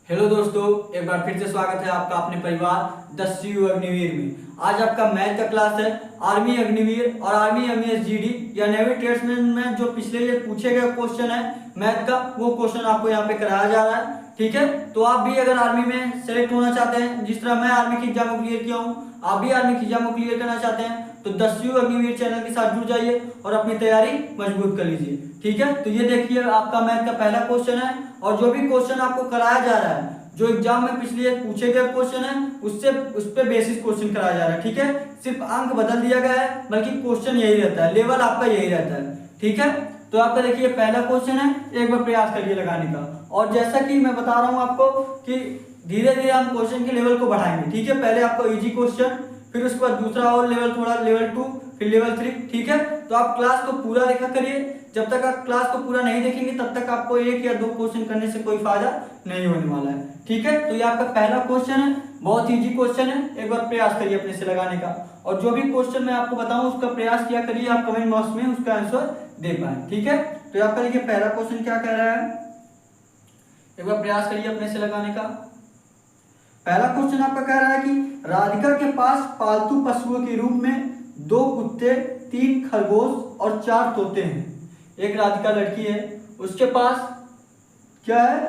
Hello दोस्तों, एक बार फिर से स्वागत है आपका अपने परिवार द सीयू अग्निवीर में। आज आपका मैथ का क्लास है। आर्मी अग्निवीर और आर्मी एमएसजीडी या नेवी ट्रेड्समैन में जो पिछले ये पूछे गए क्वेश्चन है मैथ का, वो क्वेश्चन आपको यहाँ पे कराया जा रहा है। ठीक है, तो आप भी अगर आर्मी में सेलेक्ट होना चाहते हैं, जिस तरह मैं आर्मी की एग्जाम को क्लियर किया हूँ, आप भी आर्मी की एग्जाम को क्लियर करना चाहते हैं तो द सीयू अग्निवीर चैनल के साथ जुड़ जाइए और अपनी तैयारी मजबूत कर लीजिए। ठीक है, तो ये देखिए आपका मैथ का पहला क्वेश्चन है और जो भी क्वेश्चन आपको कराया जा रहा है, जो एग्जाम में पिछले पूछे गए क्वेश्चन है उससे उस पे बेसिस क्वेश्चन कराया जा रहा है। ठीक है, सिर्फ अंक बदल दिया गया है, बल्कि क्वेश्चन यही रहता है, लेवल आपका यही रहता है। ठीक है, तो आपका देखिए पहला क्वेश्चन है, एक बार प्रयास करिए लगाने का। और जैसा कि मैं बता रहा हूं आपको कि धीरे धीरे हम क्वेश्चन के लेवल को बढ़ाएंगे। ठीक है, पहले आपको इजी क्वेश्चन, फिर उसके बाद दूसरा और लेवल, थोड़ा लेवल 2, फिर लेवल 3। ठीक है, तो आप क्लास को पूरा देखा करिए। जब तक आप क्लास को पूरा नहीं देखेंगे तब तक आपको एक या दो क्वेश्चन करने से कोई फायदा नहीं होने वाला है। ठीक है, तो ये आपका पहला क्वेश्चन है, बहुत इजी क्वेश्चन है। एक बार प्रयास करिए अपने से लगाने का, और जो भी क्वेश्चन मैं आपको बताऊं उसका प्रयास किया करिए, आप कमेंट बॉक्स में उसका आंसर दे पाए। ठीक है, तो आपका देखिए पहला क्वेश्चन क्या कह रहा है, एक बार प्रयास करिए अपने से लगाने का। पहला क्वेश्चन आपका कह रहा है कि राधिका के पास पालतू पशुओं के रूप में 2 कुत्ते, 3 खरगोश और 4 तोते हैं। एक राधिका लड़की है, उसके पास क्या है,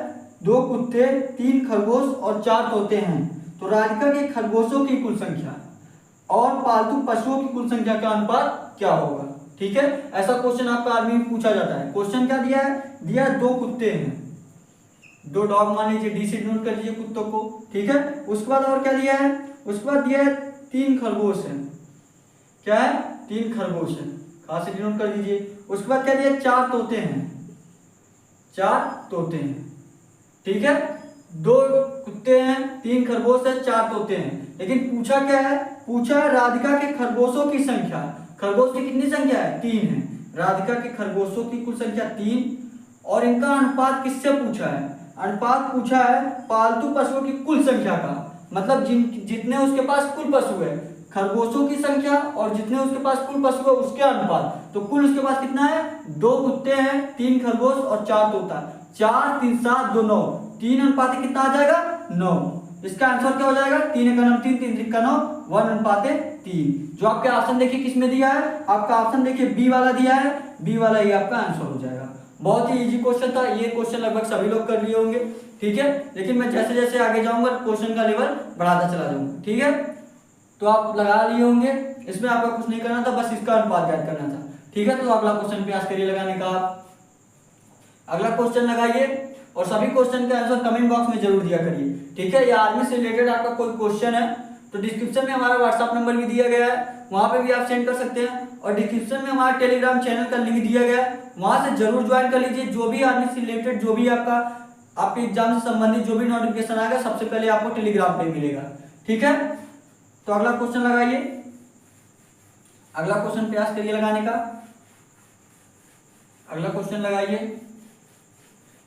2 कुत्ते, 3 खरगोश और 4 तोते हैं। तो राधिका के खरगोशों की कुल संख्या और पालतू पशुओं की कुल संख्या का अनुपात क्या होगा। ठीक है, ऐसा क्वेश्चन आपका आर्मी में पूछा जाता है। क्वेश्चन क्या दिया है, दिया है 2 कुत्ते हैं, 2 डॉग मान लीजिए, डी से डिनोट कर लीजिए कुत्तों को। ठीक है, उसके बाद और क्या दिया है, उसके बाद दिया है 3 खरगोश हैं। क्या है, 3 खरगोश हैं, खास से डिनोट कर दीजिए। उसके बाद क्या दिया, 4 तोते हैं, 4 तोते हैं। ठीक है, 2 कुत्ते हैं, 3 खरगोश है, 4 तोते हैं। लेकिन पूछा क्या है, पूछा है राधिका के खरगोशों की संख्या। खरगोश की कितनी संख्या है, 3 है। राधिका के खरगोशों की कुल संख्या 3, और इनका अनुपात किससे पूछा है, अनुपात पूछा है पालतू पशुओं की कुल संख्या का। मतलब जितने उसके पास कुल पशु है, खरगोशों की संख्या और जितने उसके पास कुल पशु है उसके अनुपात। तो कुल उसके पास कितना है, 2 कुत्ते हैं, 3 खरगोश और 4 तोता। 4 3 7 2 9, 3 अनुपात कितना आ जाएगा, 9। इसका आंसर क्या हो जाएगा, 3 का 9 3, 3 का 9, 1 अनुपात 3। जो आपके ऑप्शन देखिए किसमें दिया है, आपका ऑप्शन देखिए बी वाला दिया है, बी वाला ही आपका आंसर हो जाएगा। बहुत ही इजी क्वेश्चन था, ये क्वेश्चन लगभग सभी लोग कर लिए होंगे। ठीक है, लेकिन मैं जैसे जैसे आगे जाऊंगा क्वेश्चन का लेवल बढ़ाता चला जाऊंगा। ठीक है, तो आप लगा लिए होंगे, इसमें आपका कुछ नहीं करना था, बस इसका अनुपात ज्ञात करना था। ठीक है, तो अगला क्वेश्चन प्रयास करिए लगाने का। अगला क्वेश्चन लगाइए और सभी क्वेश्चन के आंसर कमेंट बॉक्स में जरूर दिया करिए। ठीक है, या आर्मी से रिलेटेड आपका कोई क्वेश्चन है तो डिस्क्रिप्शन में हमारा व्हाट्सएप नंबर भी दिया गया है, वहां पे भी आप सेंड कर सकते हैं। और डिस्क्रिप्शन में हमारा टेलीग्राम चैनल का लिंक दिया गया है, वहां से जरूर ज्वाइन कर लीजिए। जो भी आर्मी से रिलेटेड, जो भी आपके एग्जाम से संबंधित जो भी नोटिफिकेशन आएगा, सबसे पहले आपको टेलीग्राम पे मिलेगा। ठीक है, तो अगला क्वेश्चन लगाइए। अगला क्वेश्चन प्रयास करिए लगाने का। अगला क्वेश्चन लगाइए।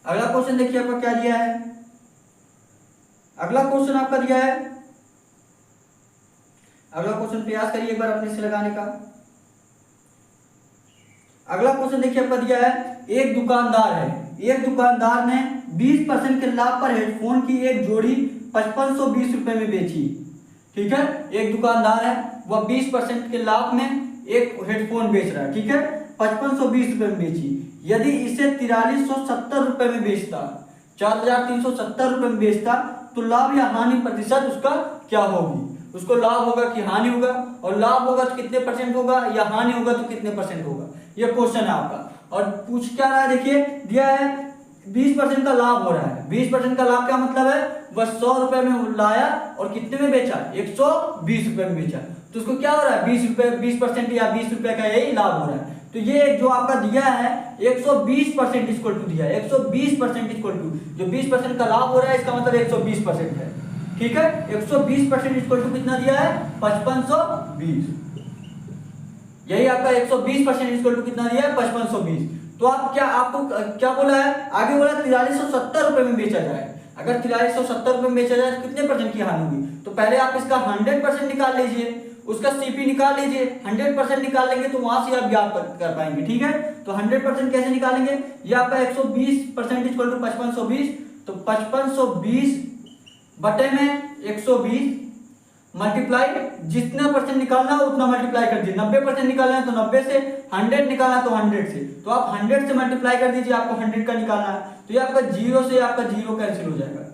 अगला क्वेश्चन देखिए आपका क्या दिया है। अगला क्वेश्चन आपका दिया है, अगला क्वेश्चन प्रयास करिए एक बार अपने से लगाने का। अगला क्वेश्चन देखिए आपका दिया है, एक दुकानदार है, एक दुकानदार ने 20% के लाभ पर हेडफोन की एक जोड़ी 5520 रुपए में बेची। ठीक है, एक दुकानदार है, वह 20% के लाभ में एक हेडफोन बेच रहा है। ठीक है, 5520 रुपए में बेची। यदि इसे 4370 रुपए में बेचता, 4370 रुपए में बेचता, तो लाभ या हानि प्रतिशत उसका क्या होगी। उसको लाभ होगा कि हानि होगा, और लाभ होगा तो कितने परसेंट होगा, या हानि होगा तो कितने परसेंट होगा। ये क्वेश्चन है आपका। और पूछ क्या रहा है, देखिए दिया है 20% का लाभ हो रहा है। 20% का लाभ क्या मतलब है, वह 100 रुपए में लाया और कितने में बेचा, 120 रुपए में बेचा। तो उसको क्या हो रहा है, 20 रुपए, 20% या 20 रुपए का यही लाभ हो रहा है। तो ये जो आपका दिया है 120% इक्वल टू दिया है, 120% इक्वल टू, जो 20% का लाभ हो रहा है इसका मतलब 120% है। ठीक है, 120% इक्वल टू कितना दिया है, 5520। यही आपका 120% इक्वल टू कितना दिया है, 5520। तो आप क्या, आपको क्या बोला है, आगे बोला 4370 रुपए में बेचा जाए। अगर 4370 रुपए में बेचा जाए तो कितने परसेंट की हानि होगी। तो पहले आप इसका 100% निकाल लीजिए, उसका सीपी निकाल लीजिए। 100% निकाल लेंगे तो वहां से आप ज्ञात कर पाएंगे। ठीक है, तो 100% कैसे निकालेंगे, ये आपका 120% इक्वल टू 5520, तो 5520 बटे में 120 मल्टीप्लाई, जितना परसेंट निकालना है उतना मल्टीप्लाई कर दीजिए। 90% निकालना है तो 90 से, 100 निकालना है तो 100 से, तो आप 100 से मल्टीप्लाई कर दीजिए, आपको 100 का निकालना है। तो ये आपका 0 से आपका 0 कैंसिल हो जाएगा,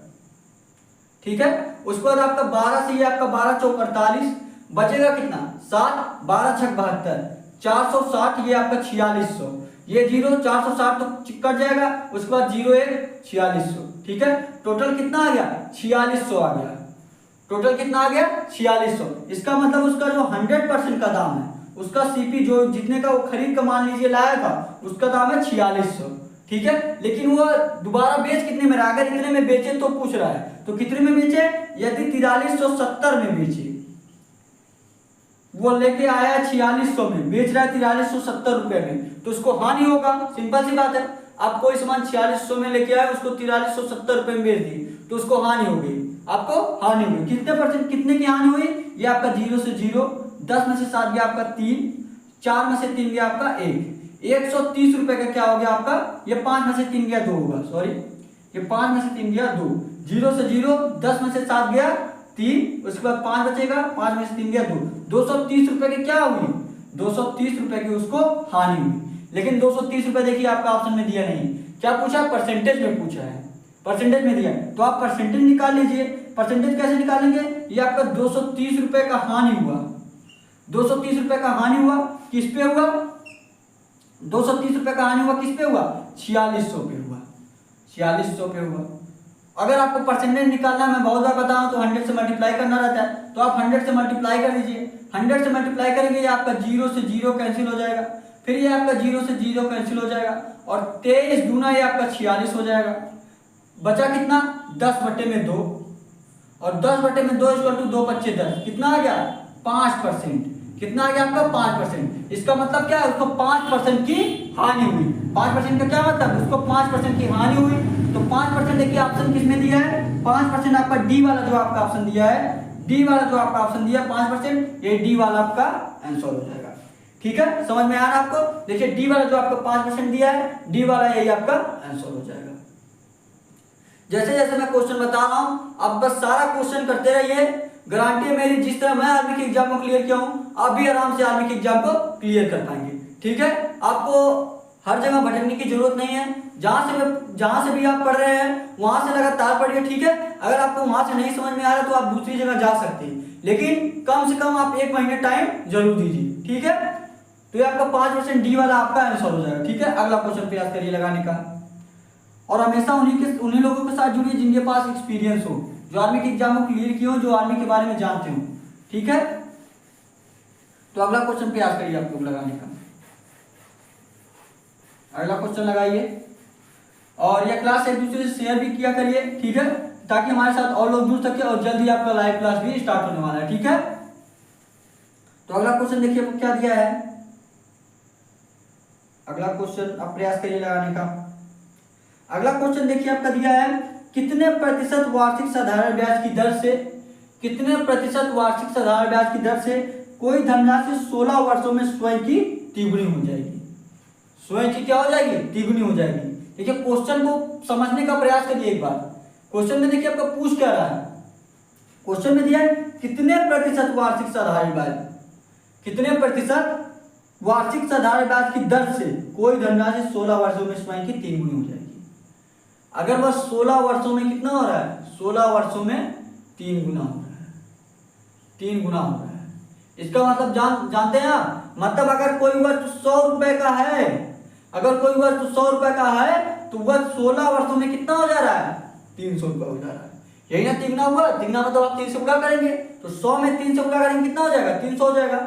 ठीक है। उसके बाद आपका 12 से ये आपका 12 चौक 48, बचेगा कितना 7, 12 छक 72, 460, ये आपका 4600, ये 0 460 तो कट जाएगा, उसके बाद 0 1 4600, ठीक है। टोटल कितना आ गया 4600 आ गया, टोटल कितना आ गया 4600। इसका मतलब उसका जो 100% का दाम है, उसका सीपी जो जितने का वो खरीद कर मान लीजिए लाया था, उसका दाम है 4600, ठीक है। लेकिन वो दोबारा बेच कितने में रहा, अगर इतने में बेचे तो पूछ रहा है, तो कितने में बेचे, यदि 4370 में बेचे, वो लेके आया 4600 में, बेच रहा है 4370 रुपए में, तो उसको हानि होगा, सिंपल सी बात है। आप कोई सामान 4600 में लेके आए, उसको 4370 रुपए में बेच दिए, तो उसको हानि हो गई, आपको हानि हुई। कितने परसेंट, कितने की हानि हुई, ये आपका 0 से 0, 10 में से 7 गया आपका 3, 4 में से 3 गया आपका 1, 130 रुपए का क्या हो गया आपका, ये 5 में से 3 गया 2 होगा, सॉरी ये 5 में से 3 गया 2, 0 से 0, 10 में से 7 गया 3, उसके बाद 5 बचेगा, 5 में से 3 गया 2, 230 रुपए की क्या हुई, 230 रुपए की उसको हानि हुई। लेकिन 230 रुपए देखिए आपका ऑप्शन में दिया नहीं, क्या पूछा, परसेंटेज में पूछा है, परसेंटेज में दिया है, तो आप परसेंटेज निकाल लीजिए। परसेंटेज कैसे निकालेंगे, ये आपका 230 रुपए का हानि हुआ, 230 रुपए का हानि हुआ, किस पे हुआ, 230 रुपए का हानि हुआ किस पे हुआ, 4600 पे हुआ, 4600 पे हुआ। अगर आपको परसेंटेज निकालना, मैं बहुत बार बताऊं तो 100 से मल्टीप्लाई करना रहता है, तो आप 100 से मल्टीप्लाई कर दीजिए। 100 से मल्टीप्लाई करेंगे, ये आपका 0 से 0 कैंसिल हो जाएगा, फिर ये आपका 0 से 0 कैंसिल हो जाएगा, और 23 दूना ये आपका 46 हो जाएगा। बचा कितना, 10 बटे में 2, और 10 बटे में 2 इक्वल टू 2 बच्चे 10, कितना आ गया 5%, कितना आ गया आपका 5%। इसका मतलब क्या है, उसको 5% की हानि हुई। 5% का क्या मतलब, उसको 5% की हानि हुई। तो 5% देखिए ऑप्शन किसमें दिया है, 5% आपका डी वाला जो आपका ऑप्शन दिया है, डी वाला जो आपका ऑप्शन दिया है 5%, ये डी वाला आपका आंसर हो जाएगा, ठीक है। समझ में आ रहा है आपको, देखिए डी वाला जो आपका 5% दिया है, डी वाला यही आपका आंसर हो जाएगा। जैसे जैसे मैं क्वेश्चन बता रहा हूं, आप बस सारा क्वेश्चन करते रहिए, गारंटी है मेरी, जिस तरह मैं आर्मी के एग्जाम को क्लियर किया हूं, आप भी आराम से आर्मी के एग्जाम को क्लियर कर पाएंगे, ठीक है। आपको हर जगह भटकने की जरूरत नहीं है, जहां से भी आप पढ़ रहे हैं वहां से लगातार पढ़िए, ठीक है। अगर आपको वहां से नहीं समझ में आ रहा तो आप दूसरी जगह जा सकते हैं, लेकिन कम से कम आप 1 महीने टाइम जरूर दीजिए, ठीक है। तो ये आपका 5% डी वाला आपका आंसर हो जाएगा, ठीक है। अगला क्वेश्चन प्रयास करिए लगाने का, और हमेशा उन्हीं लोगों के साथ जुड़िए जिनके पास एक्सपीरियंस हो, जो आर्मी के एग्जाम को क्लियर किए हो, जो आर्मी के बारे में जानते हो, ठीक है। तो अगला क्वेश्चन प्रयास करिए आप लोग लगाने का, अगला क्वेश्चन लगाइए, और यह क्लास एक दूसरे से शेयर भी किया करिए, ठीक है, ताकि हमारे साथ और लोग जुड़ सके, और जल्दी आपका लाइव क्लास भी स्टार्ट होने वाला है, ठीक है। तो अगला क्वेश्चन देखिए आपको क्या दिया है, अगला क्वेश्चन आप प्रयास करिए लगाने का। अगला क्वेश्चन देखिए आपका दिया है, कितने प्रतिशत वार्षिक साधारण ब्याज की दर से, कितने प्रतिशत वार्षिक साधारण ब्याज की दर से कोई धनराशि 16 वर्षों में स्वयं की तिगुनी हो जाएगी, स्वयं की क्या हो जाएगी, तिगुनी हो जाएगी। देखिए क्वेश्चन को समझने का प्रयास करिए एक बार। क्वेश्चन में देखिए आपका पूछ क्या रहा है, क्वेश्चन में दिया है कितने प्रतिशत वार्षिक साधारण ब्याज, कितने प्रतिशत वार्षिक साधारण ब्याज की दर से कोई धनराशि 16 वर्षों में स्वयं की 3 गुनी हो जाएगी। अगर वह 16 वर्षों में कितना हो रहा है, 16 वर्षों में 3 गुना हो रहा है, 3 गुना हो रहा है। इसका मतलब जानते हैं आप, मतलब अगर कोई वस्तु 100 रुपए का है, अगर कोई वस्तु 100 रुपए का है, तो वह 16 वर्षों में कितना हो जा रहा है, 300 रुपए हो जा रहा है। यही ना तिगुना हुआ, तिगुना मतलब आप 3 से गुणा करेंगे, तो 100 में 3 से गुणा करेंगे कितना हो जाएगा, 300 हो जाएगा।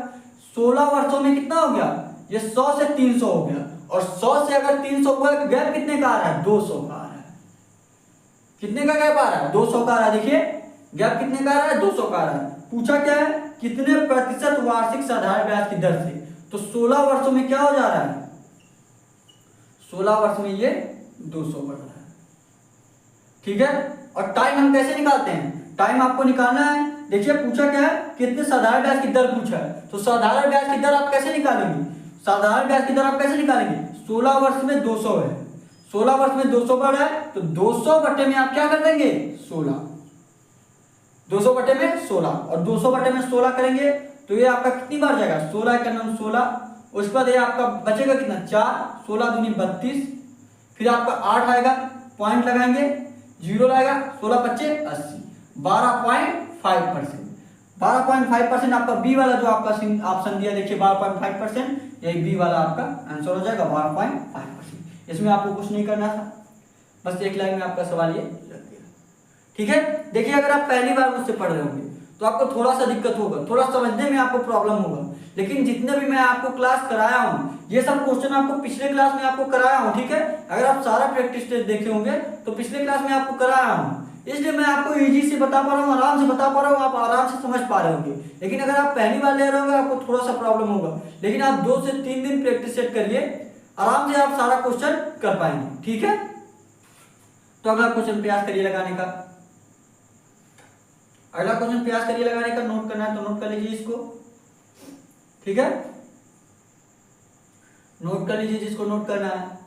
16 वर्षों में कितना हो गया, ये 100 से 300 हो गया, और 100 से अगर 300 हुआ, गैप कितने का आ रहा है, 200 का आ रहा है। कितने का गैप आ रहा है, 200 का आ रहा है। देखिए गैप कितने का आ रहा है, 200 का आ रहा है। पूछा क्या है, कितने प्रतिशत वार्षिक साधारण ब्याज की दर से, तो 16 वर्षों में क्या हो जा रहा है, 16 वर्ष में ये 200 बढ़ रहा है, ठीक है। और टाइम हम कैसे निकालते हैं, टाइम आपको निकालना है। देखिए पूछा क्या है, कितने साधारण ब्याज की दर पूछा है, तो साधारण ब्याज की दर आप कैसे निकालेंगे, साधारण ब्याज की दर आप कैसे निकालेंगे, 16 वर्ष में 200 है, 16 वर्ष में 200 वर्ष है, तो 200 बटे में आप क्या कर देंगे 16, 200 बटे में 16, और 200 बटे में 16 करेंगे तो ये आपका कितनी बार जाएगा, 16 का नाम 16, उसके बाद ये आपका बचेगा कितना 4, 16 दूनी 32, फिर आपका 8 आएगा, पॉइंट लगाएंगे, 0 लगाएगा, 16 25 80, 12.5%, 12.5% आपका बी वाला जो आपका ऑप्शन दिया देखिए 12.5%, यही बी वाला आपका आंसर हो जाएगा 12.5%। इसमें आपको कुछ नहीं करना था, बस एक लाइन में आपका सवाल ये लग गया। ठीक है, देखिए अगर आप पहली बार मुझसे पढ़ रहे होंगे तो आपको थोड़ा सा दिक्कत होगा, थोड़ा समझने में आपको प्रॉब्लम होगा, लेकिन जितने भी मैं आपको क्लास कराया हूँ ये सब क्वेश्चन आपको पिछले क्लास में आपको कराया हूँ। ठीक है, अगर आप सारा प्रैक्टिस टेस्ट देखे होंगे तो पिछले क्लास में आपको कराया हूँ, इसलिए मैं आपको इजी से बता पा रहा हूँ, आराम से बता पा रहा हूँ, आप आराम से समझ पा रहे होंगे। लेकिन अगर आप पहली बार ले रहे होंगे आपको थोड़ा सा प्रॉब्लम होगा, लेकिन आप 2 से 3 दिन प्रैक्टिस सेट करिए, आराम से आप सारा क्वेश्चन कर पाएंगे। ठीक है, तो अगला क्वेश्चन प्रयास करिए लगाने का, अगला क्वेश्चन प्रयास करिए लगाने का, नोट करना है तो नोट कर लीजिए इसको। ठीक है, नोट कर लीजिए जिसको नोट करना है,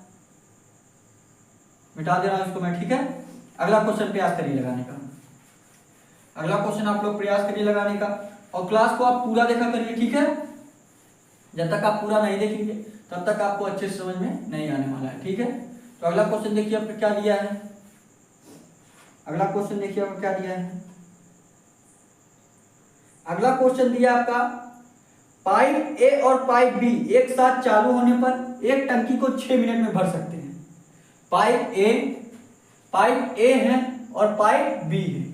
मिटा दे रहा हूं इसको मैं। ठीक है, अगला क्वेश्चन प्रयास करिए लगाने का, अगला क्वेश्चन आप लोग प्रयास करिए लगाने का, और क्लास को आप पूरा देखा करिए। ठीक है, जब तक आप पूरा नहीं देखेंगे तब तक आपको अच्छे से समझ में नहीं आने वाला है। ठीक है, तो अगला क्वेश्चन देखिए आपको क्या दिया है, अगला क्वेश्चन देखिए आपको क्या दिया है, अगला क्वेश्चन दिया आपका पाइप ए और पाइप बी एक साथ चालू होने पर एक टंकी को 6 मिनट में भर सकते हैं। पाइप ए है और पाइप बी है,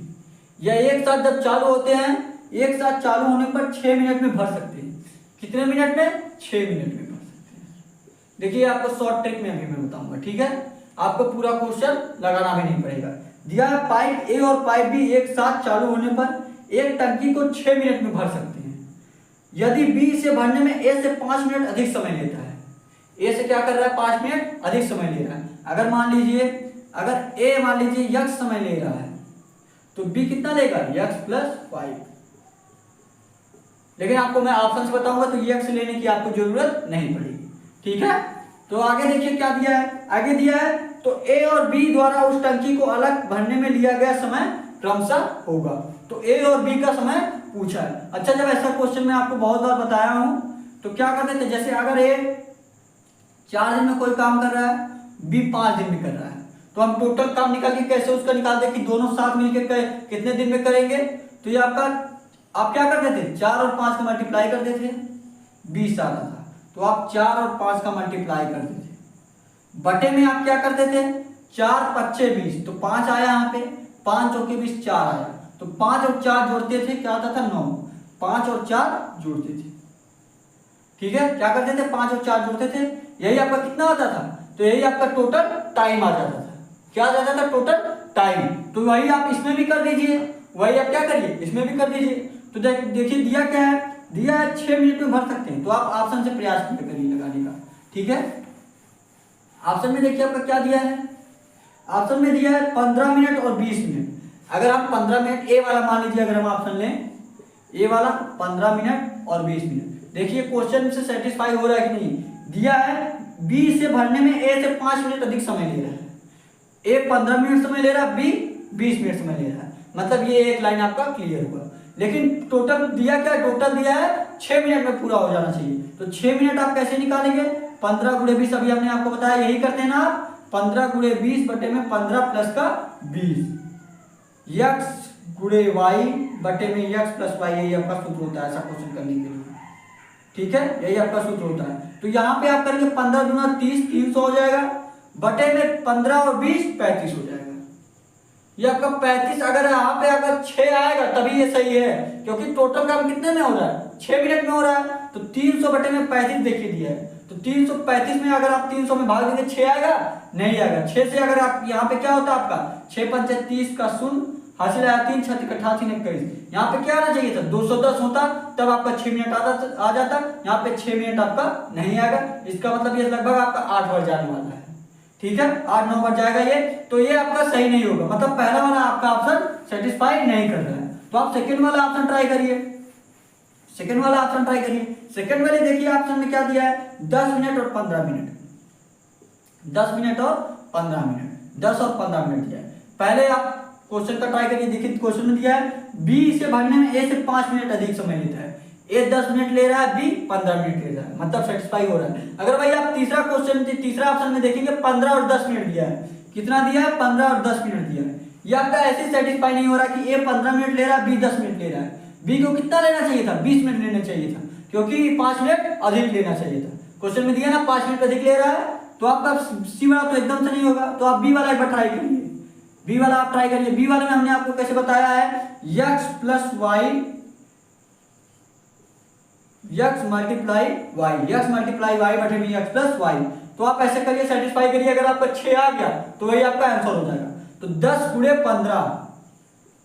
यह एक साथ जब चालू होते हैं, एक साथ चालू होने पर 6 मिनट में भर सकते हैं। कितने मिनट में, 6 मिनट में भर सकते हैं। देखिए आपको शॉर्ट ट्रिक में अभी मैं बताऊंगा। ठीक है, आपको पूरा क्वेश्चन लगाना भी नहीं पड़ेगा। दिया है पाइप ए और पाइप बी एक साथ चालू होने पर एक टंकी को 6 मिनट में भर सकते हैं, यदि बी से भरने में ए से 5 मिनट अधिक समय लेता है। ए से क्या कर रहा है, 5 मिनट अधिक समय ले रहा है। अगर मान लीजिए, अगर ए मान लीजिए यक्स समय ले रहा है तो बी कितना लेगा, यक्स प्लस 5, लेकिन आपको मैं ऑप्शन से बताऊंगा तो यक्स लेने की आपको जरूरत नहीं पड़ेगी। ठीक है, तो आगे देखिए क्या दिया है, आगे दिया है तो ए और बी द्वारा उस टंकी को अलग भरने में लिया गया समय क्रमशः होगा। तो ए और बी का समय पूछा है। अच्छा, जब ऐसा क्वेश्चन मैं आपको बहुत बार बताया हूं तो क्या करते थे, जैसे अगर ए 4 दिन में कोई काम कर रहा है, बी 5 दिन में कर रहा है, तो हम टोटल काम निकाल के कैसे उसका निकालते कि दोनों साथ मिलकर कितने दिन में करेंगे। तो ये आपका आप क्या करते थे, 4 और 5 का मल्टीप्लाई करते थे, 20 आता था, तो आप 4 और 5 का मल्टीप्लाई करते थे। बटे में आप क्या करते थे, 4 पच्चे 20, तो 5 आया यहाँ पे, 5 चौके 20 4 आया, तो 5 और 4 जोड़ते थे, क्या आता था 9, 5 और 4 जोड़ते थे। ठीक है, क्या करते थे, 5 और 4 जोड़ते थे, यही आपका कितना आता था, तो यही आपका टोटल टाइम आ जाता था। क्या आ जाता था, टोटल टाइम। तो वही आप इसमें भी कर दीजिए, वही आप क्या करिए, इसमें भी कर दीजिए। तो देखिए दिया क्या है, दिया है 6 मिनट में भर सकते हैं, तो आप ऑप्शन से प्रयास करिए लगाने का। ठीक है, ऑप्शन में देखिए आपका क्या दिया है, ऑप्शन में दिया है 15 मिनट और 20 मिनट। अगर आप 15 मिनट ए वाला मान लीजिए, अगर हम ऑप्शन लें ए वाला 15 मिनट और 20 मिनट, देखिए क्वेश्चन से सेटिस्फाई हो रहा है कि नहीं। दिया है बी से भरने में ए से 5 मिनट अधिक समय ले रहा है, ए 15 मिनट समय ले रहा है, बी 20 मिनट समय ले रहा है, मतलब ये एक लाइन आपका क्लियर हुआ। लेकिन टोटल दिया क्या, टोटल दिया है 6 मिनट में पूरा हो जाना चाहिए। तो 6 मिनट आप कैसे निकालेंगे, 15 गुणे 20 अभी हमने आपको बताया, यही करते हैं ना आप, 15 गुणे 20 बटे में 15 प्लस का 20, यक्स गुणे वाई बटे में यक्स प्लस वाई, यही आपका सूत्र होता है ऐसा क्वेश्चन करने के लिए। ठीक है, यही आपका सूत्र होता है। तो यहाँ पे आप करेंगे 15 दूना 30, 300 हो जाएगा, बटे में 15 और 20 35 हो जाएगा। ये आपका 35, अगर यहाँ पे अगर 6 आएगा तभी ये सही है, क्योंकि टोटल काम कितने में हो रहा है, 6 मिनट में हो रहा है। तो 300 बटे में 35 देखिए दिया है, तो 335 में अगर आप 300 में भाग देंगे 6 आएगा, नहीं आएगा। 6 से अगर आप यहाँ पे क्या होता है आपका 6 पंचे 30 का शून्य, हासिल आया 3 6 88 21, यहाँ पे क्या आना चाहिए था 210 होता, तब आपका 6 मिनट आ जाता, यहाँ पे 6 मिनट आपका नहीं आएगा। इसका मतलब ये लगभग आपका 8 बढ़ जाने वाला है। ठीक है, 8-9 बढ़ जाएगा ये, तो ये आपका सही नहीं होगा, मतलब पहला वाला आपका ऑप्शन सेटिस्फाई नहीं कर रहा है। तो आप सेकंड वाला ऑप्शन ट्राई करिए, सेकंड वाला ऑप्शन ट्राई करिए। सेकंड वाले देखिए ऑप्शन में क्या दिया है, 10 मिनट और 15 मिनट, 10 मिनट और 15 मिनट, 10 और 15 मिनट दिया है। पहले आप क्वेश्चन का ट्राई करिए, देखिए क्वेश्चन में दिया है बी इसे भरने में ए से 5 मिनट अधिक समय लेता है, ए 10 मिनट ले रहा है, बी 15 मिनट ले रहा है, मतलब सेटिस्फाई हो रहा है। अगर भाई आप तीसरा क्वेश्चन, तीसरा ऑप्शन में देखेंगे 15 और 10 मिनट दिया है, कितना दिया है 15 और 10 मिनट दिया है, ये आपका ऐसे सेटिस्फाई नहीं हो रहा कि ए 15 मिनट ले रहा है, बी 10 मिनट ले रहा है। बी को कितना लेना चाहिए था, 20 मिनट लेना चाहिए था, क्योंकि 5 मिनट अधिक लेना चाहिए था। क्वेश्चन में दिया ना 5 मिनट अधिक ले रहा है, तो आपका सी वाला तो एकदम से नहीं होगा, तो आप बी वाला एक बार ट्राई करिए, बी वाला आप ट्राई करिए। बी वाले में हमने आपको कैसे बताया है, x plus y, x multiply y, x multiply y बटे में x प्लस वाई। तो आप ऐसे करिए, सेटिस्फाई करिए, अगर आपका 6 आ गया तो वही आपका आंसर हो जाएगा। तो 10 गुणे 15,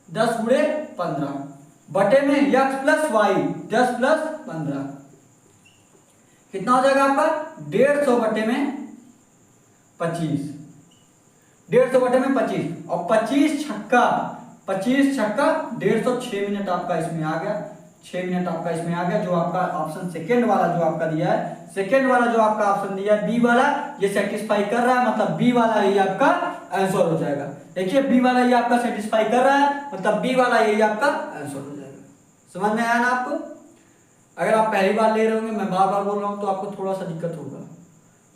10 गुणे 15 बटे में x प्लस वाई, 10 प्लस 15 कितना हो जाएगा आपका 150 बटे में 25, 150 बटे में 25 और 25 छक्का 150, 6 मिनट आपका इसमें आ गया, 6 मिनट आपका इसमें आ गया। जो आपका ऑप्शन सेकंड वाला जो आपका दिया है, सेकंड वाला जो आपका ऑप्शन दिया है बी वाला, ये सेटिस्फाई कर रहा है, मतलब बी वाला ये आपका आंसर हो जाएगा। देखिए बी वाला ये आपका सेटिस्फाई कर रहा है, मतलब बी वाला ये आपका आंसर हो जाएगा। समझ में आया ना आपको? अगर आप पहली बार ले रहे होंगे, मैं बार बार बोल रहा हूँ, तो आपको थोड़ा सा दिक्कत होगा,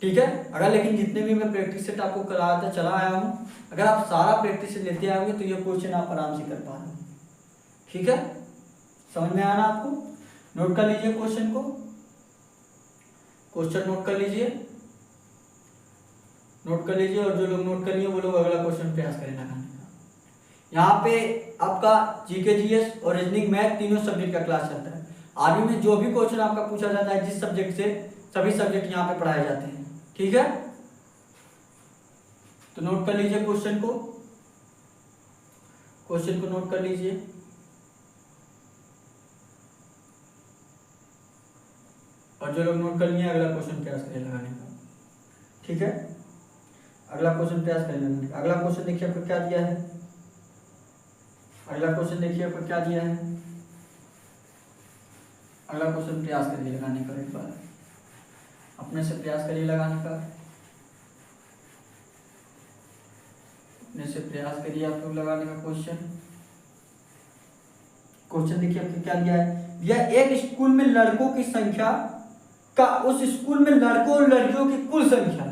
ठीक है। अगर लेकिन जितने भी मैं प्रैक्टिस सेट आपको कराता चला आया हूँ, अगर आप सारा प्रैक्टिस सेट लेते आएंगे तो ये क्वेश्चन आप आराम से कर पा रहे हैं, ठीक है। समझ में आना आपको? नोट कर लीजिए क्वेश्चन को, क्वेश्चन नोट कर लीजिए, नोट कर लीजिए, और जो लोग नोट कर लिए वो लोग अगला क्वेश्चन प्रयास करें लगाने का। यहाँ पे आपका जीके जीएस और रीजनिंग मैथ तीनों सब्जेक्ट का क्लास चलता है। आर्मी में जो भी क्वेश्चन आपका पूछा जाता है जिस सब्जेक्ट से, सभी सब्जेक्ट यहाँ पे पढ़ाए जाते हैं, ठीक है। तो नोट कर लीजिए क्वेश्चन को, क्वेश्चन को नोट कर लीजिए। और जो लोग नोट कर लिए अगला क्वेश्चन प्रयास करें लगाने का, ठीक है। अगला क्वेश्चन प्रयास करें लगाने का। अगला क्वेश्चन देखिए आपको क्या दिया है, अगला क्वेश्चन देखिए आपको क्या दिया है, अगला क्वेश्चन प्रयास करिए लगाने का, एक बार अपने से प्रयास करिए लगाने का, अपने से प्रयास करिए आप लोग लगाने का क्वेश्चन। क्वेश्चन देखिए आपको क्या दिया है, यह एक स्कूल में लड़कों की संख्या का उस स्कूल में लड़कों और लड़कियों की कुल संख्या।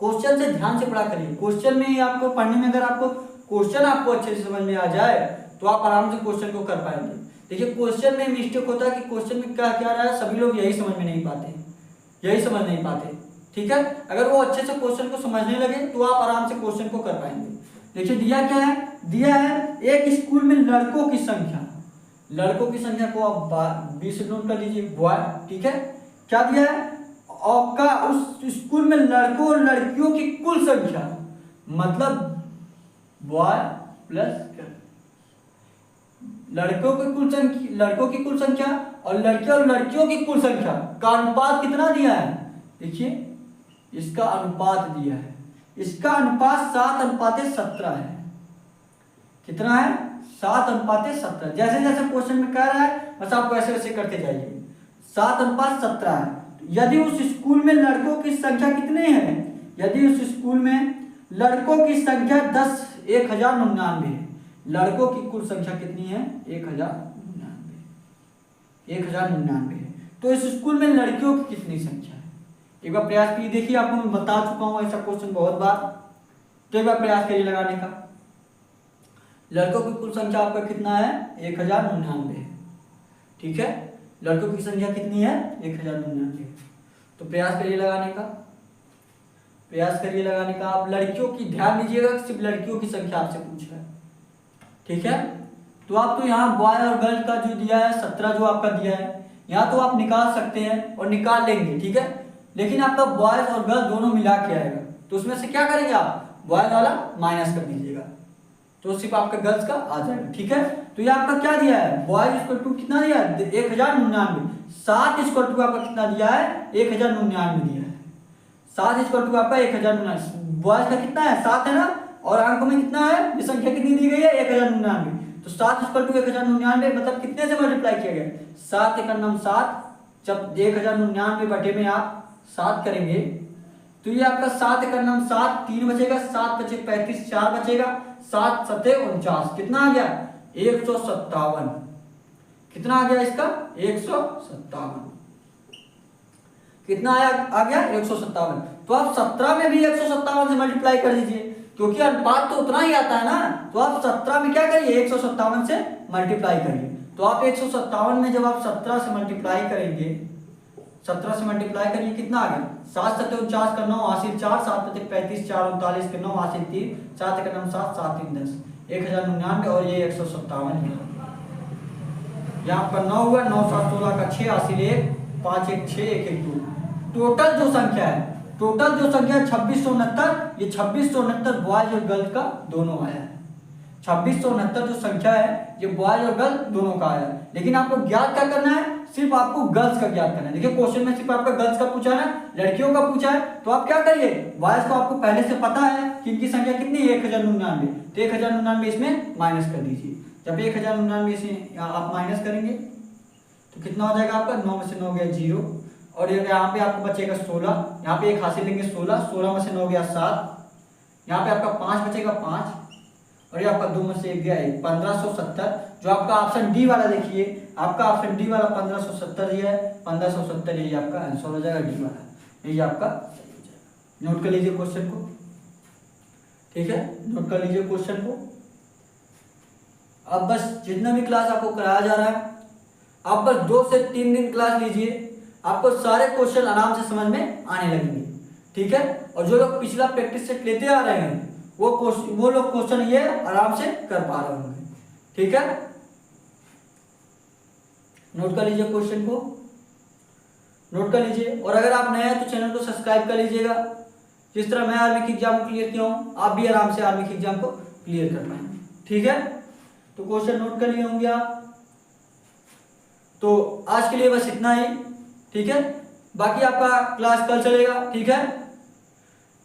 क्वेश्चन से ध्यान से पढ़ा करिए, क्वेश्चन में आपको पढ़ने में अगर आपको क्वेश्चन आपको अच्छे से समझ में आ जाए तो आप आराम से क्वेश्चन को कर पाएंगे। देखिए क्वेश्चन में मिस्टेक होता है कि क्वेश्चन में क्या क्या रहा है, सभी लोग यही समझ में नहीं पाते, यही समझ नहीं पाते, ठीक है। अगर वो अच्छे से क्वेश्चन को समझने लगे तो आप आराम से क्वेश्चन को कर पाएंगे। देखिए दिया क्या है, दिया है एक स्कूल में लड़कों की संख्या, लड़कों की संख्या को आप 20 नोट कर लीजिए, बॉय, ठीक है। क्या दिया है, और का उस स्कूल में लड़कों और लड़कियों की कुल संख्या, मतलब बॉय प्लस लड़कों की कुल संख्या, लड़कों की कुल संख्या और लड़कियों की कुल संख्या का अनुपात कितना दिया है। देखिए इसका अनुपात दिया है, इसका अनुपात 7:17 है। कितना है, 7:17। जैसे जैसे क्वेश्चन में कह रहा है बस आप वैसे वैसे करते जाइए। 7:17 है। यदि उस स्कूल में लड़कों की संख्या कितने हैं, यदि उस स्कूल में लड़कों की संख्या 1099 है, लड़कों की कुल संख्या कितनी है 1099 है, तो इस स्कूल में लड़कियों की कितनी संख्या है। एक बार प्रयास कीजिए, देखिए आपको मैं बता चुका हूं ऐसा क्वेश्चन बहुत बार, तो एक बार प्रयास करिए लगाने का। लड़कों की कुल संख्या आपका कितना है 1099 है, ठीक है। लड़कों की संख्या कितनी है 1099, तो प्रयास करिए लगाने का, प्रयास करिए लगाने का। आप लड़कियों की ध्यान दीजिएगा, सिर्फ लड़कियों की संख्या आपसे पूछ रहा है, ठीक है। तो आप तो यहाँ बॉय और गर्ल का जो दिया है 17 जो आपका दिया है, यहाँ तो आप निकाल सकते हैं और निकाल लेंगे, ठीक है। लेकिन आपका बॉयज और गर्ल दोनों मिला के आएगा, तो उसमें से क्या करेंगे आप, बॉयज वाला माइनस कर दीजिएगा, तो सिर्फ आपका गर्ल्स का आ जाएगा, ठीक है। तो ये आपका क्या दिया है, बॉयज इक्वल टू कितना दिया है 1099, 7 इक्वल टू आपका कितना दिया है 1099 दिया है, 7 इक्वल टू आपका 1099। बॉयज का कितना है 7 है ना, और अंक में कितना है, ये संख्या कितनी दी गई है 1099, तो 7 इक्वल टू 1099 मतलब कितने से मल्टीप्लाई किया गया 7 × 7। जब 1099 बटे में आप 7 करेंगे तो ये आपका 7 का नाम 7, 3 बचेगा, 7 बचे 35, 4 बचेगा, 7 सते 49, कितना आ गया 157। कितना आ गया इसका 157, कितना आया आ गया 157। तो आप 17 में भी 157 से मल्टीप्लाई कर दीजिए, क्योंकि अनुपात तो उतना ही आता है ना। तो आप 17 में क्या करिए 157 से मल्टीप्लाई करिए। तो आप 157 में जब आप 17 से मल्टीप्लाई करेंगे, 17 से मल्टीप्लाई करिए, कितना आ गया 7 सत्ते 49 का 9 80 4, 7 पचे 35 4 39 के 9 80 3, 7 का 9 7, 7 3 10, 1099 और ये 157 है। यहाँ पर 9 हुआ, 9 7 16 का 6 80 1, 5 1 6 1 1 2। टोटल जो संख्या है, टोटल जो संख्या 2669, ये 2669 बॉयज और गर्ल्स का दोनों आया है। 2669 जो संख्या है ये बॉयज और गर्ल्स दोनों का आया है। लेकिन आपको ज्ञात क्या करना है, सिर्फ आपको गर्ल्स का ज्ञात करना है। देखिए क्वेश्चन में सिर्फ आपका गर्ल्स का पूछा है ना, लड़कियों का पूछा है। तो आप क्या करिए, बॉयज को आपको पहले से पता है कि इनकी संख्या कितनी है 1099, तो 1099 इसमें माइनस कर दीजिए। जब 1099 से आप माइनस करेंगे तो कितना हो जाएगा आपका, 9 में से 9 गया 0, और यहाँ पे आपको बचेगा 16, यहाँ पे एक हासिल लेंगे 16, 16 में से 9 गया 7, यहाँ पे आपका 5 बचेगा 5, और ये आपका 2 में से 1 गया 1, 1570। जो आपका ऑप्शन डी वाला देखिए, आपका ऑप्शन डी वाला 1570 दिया है, 1570 यही आपका आंसर हो जाएगा, डी वाला यही आपका सही हो जाएगा। नोट कर लीजिए क्वेश्चन को, ठीक है, नोट कर लीजिए क्वेश्चन को। अब बस जितना भी क्लास आपको कराया जा रहा है, आप बस 2 से 3 दिन क्लास लीजिए, आपको सारे क्वेश्चन आराम से समझ में आने लगेंगे, ठीक है। और जो लोग पिछला प्रैक्टिस सेट लेते आ रहे हैं वो लोग क्वेश्चन ये आराम से कर पा रहे होंगे, ठीक है। नोट कर लीजिए क्वेश्चन को, नोट कर लीजिए। और अगर आप नए हैं तो चैनल को सब्सक्राइब कर लीजिएगा। जिस तरह मैं आर्मी की एग्जाम को क्लियर किया हूं, आप भी आराम से आर्मी की एग्जाम को क्लियर कर पाएंगे, ठीक है। तो क्वेश्चन नोट कर लिए होंगे आप। तो आज के लिए बस इतना ही, ठीक है। बाकी आपका क्लास कल चलेगा, ठीक है।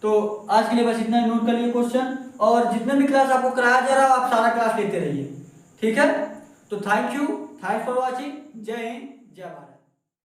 तो आज के लिए बस इतना ही, नोट कर लिए क्वेश्चन। और जितने भी क्लास आपको कराया जा रहा है आप सारा क्लास लेते रहिए, ठीक है। तो thank you, thanks for watching. जय हिंद, जय भारत।